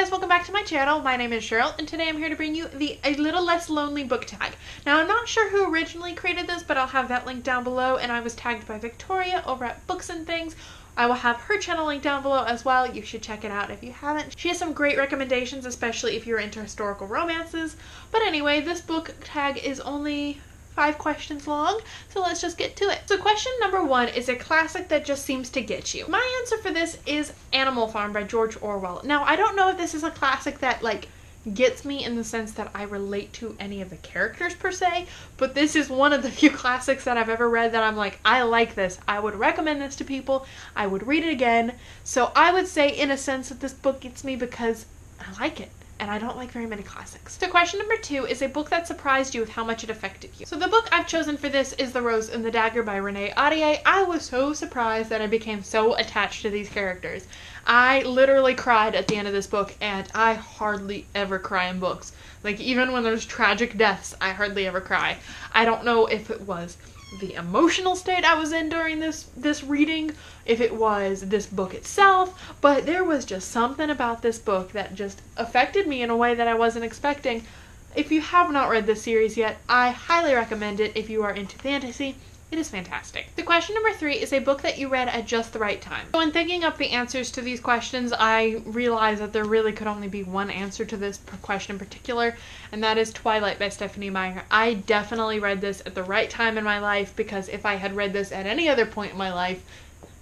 guys, welcome back to my channel. My name is Cheryl, and today I'm here to bring you the A Little Less Lonely book tag. Now, I'm not sure who originally created this, but I'll have that link down below, and I was tagged by Victoria over at Books and Things. I will have her channel link down below as well. You should check it out if you haven't. She has some great recommendations, especially if you're into historical romances. But anyway, this book tag is only 5 questions long, so let's just get to it. So question number 1 is a classic that just seems to get you. My answer for this is Animal Farm by George Orwell. Now, I don't know if this is a classic that gets me in the sense that I relate to any of the characters per se, but this is one of the few classics that I've ever read that I'm like, I like this. I would recommend this to people. I would read it again. So I would say in a sense that this book gets me because I like it. And I don't like very many classics. So question number 2 is a book that surprised you with how much it affected you. So the book I've chosen for this is The Rose and the Dagger by Renee Ahdieh. I was so surprised that I became so attached to these characters. I literally cried at the end of this book, and I hardly ever cry in books. Like, even when there's tragic deaths, I hardly ever cry. I don't know if it was the emotional state I was in during this reading, if it was this book itself, but there was just something about this book that just affected me in a way that I wasn't expecting. If you have not read this series yet, I highly recommend it if you are into fantasy. It is fantastic. The question number 3 is a book that you read at just the right time. So in thinking up the answers to these questions, I realized that there really could only be one answer to this question in particular, and that is Twilight by Stephenie Meyer. I definitely read this at the right time in my life, because if I had read this at any other point in my life,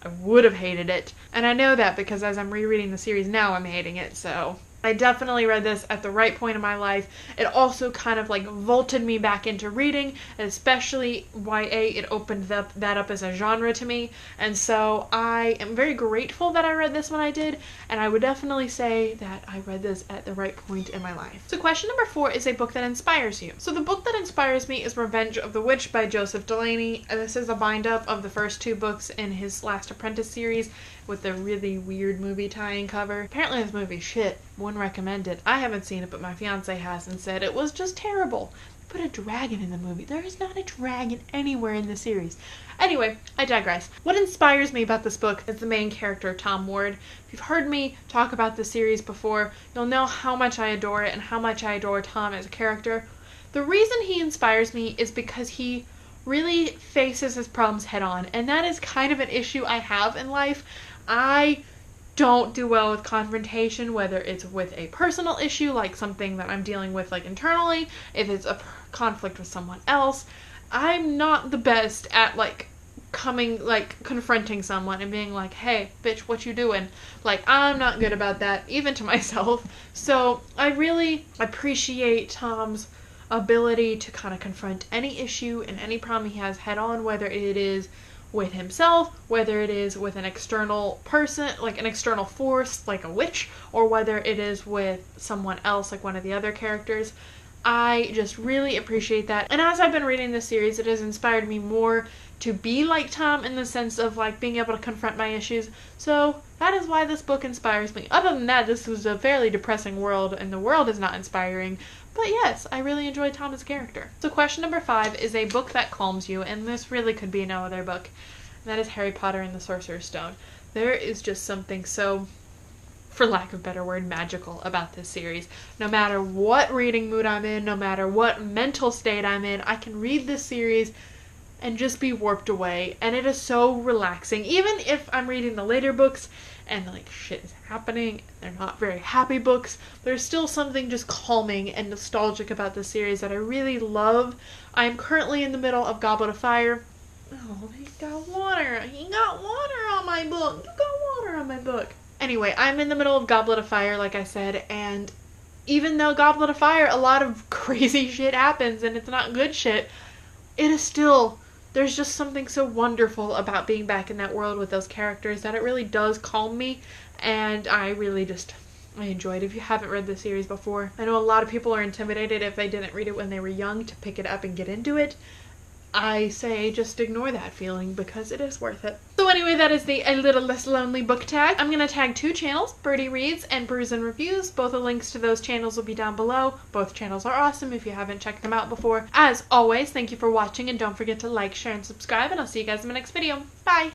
I would have hated it. And I know that because as I'm rereading the series now, I'm hating it, so I definitely read this at the right point in my life. It also kind of vaulted me back into reading, especially YA. It opened that up as a genre to me, and so I am very grateful that I read this when I did, and I would definitely say that I read this at the right point in my life. So question number 4 is a book that inspires you. So the book that inspires me is Revenge of the Witch by Joseph Delaney. This is a bind-up of the first 2 books in his Last Apprentice series with the really weird movie tie-in cover. Apparently this movie's shit. Wouldn't recommend it. I haven't seen it, but my fiance has and said it was just terrible. Put a dragon in the movie. There is not a dragon anywhere in the series. Anyway, I digress. What inspires me about this book is the main character, Tom Ward. If you've heard me talk about the series before, you'll know how much I adore it and how much I adore Tom as a character. The reason he inspires me is because he really faces his problems head on, and that is kind of an issue I have in life. I don't do well with confrontation, whether it's with a personal issue, like something that I'm dealing with internally, if it's a conflict with someone else. I'm not the best at confronting someone and being like, hey, bitch, what you doing? I'm not good about that, even to myself. So I really appreciate Tom's ability to kind of confront any issue and any problem he has head on, whether it is with himself, whether it is with an external person, an external force, like a witch, or whether it is with someone else, like one of the other characters. I just really appreciate that. And as I've been reading this series, it has inspired me more to be like Tom in the sense of being able to confront my issues. So that is why this book inspires me. Other than that, this was a fairly depressing world, and the world is not inspiring. But yes, I really enjoy Tom as a character. So question number 5 is a book that calms you, and this really could be no other book. And that is Harry Potter and the Sorcerer's Stone. There is just something so, for lack of a better word, magical about this series. No matter what reading mood I'm in, no matter what mental state I'm in, I can read this series and just be warped away, and it is so relaxing. Even if I'm reading the later books and shit is happening, they're not very happy books, there's still something just calming and nostalgic about this series that I really love. I am currently in the middle of Goblet of Fire. Oh, he got water. He got water on my book. You got water on my book. Anyway, I'm in the middle of Goblet of Fire, like I said, and even though Goblet of Fire, a lot of crazy shit happens and it's not good shit, it is still, there's just something so wonderful about being back in that world with those characters that it really does calm me, and I really I enjoy it. If you haven't read the series before, I know a lot of people are intimidated if they didn't read it when they were young to pick it up and get into it. I say just ignore that feeling because it is worth it. So anyway, that is the A Little Less Lonely book tag. I'm going to tag 2 channels, Birdie Reads and Brews and Reviews. Both the links to those channels will be down below. Both channels are awesome if you haven't checked them out before. As always, thank you for watching, and don't forget to like, share, and subscribe, and I'll see you guys in my next video. Bye!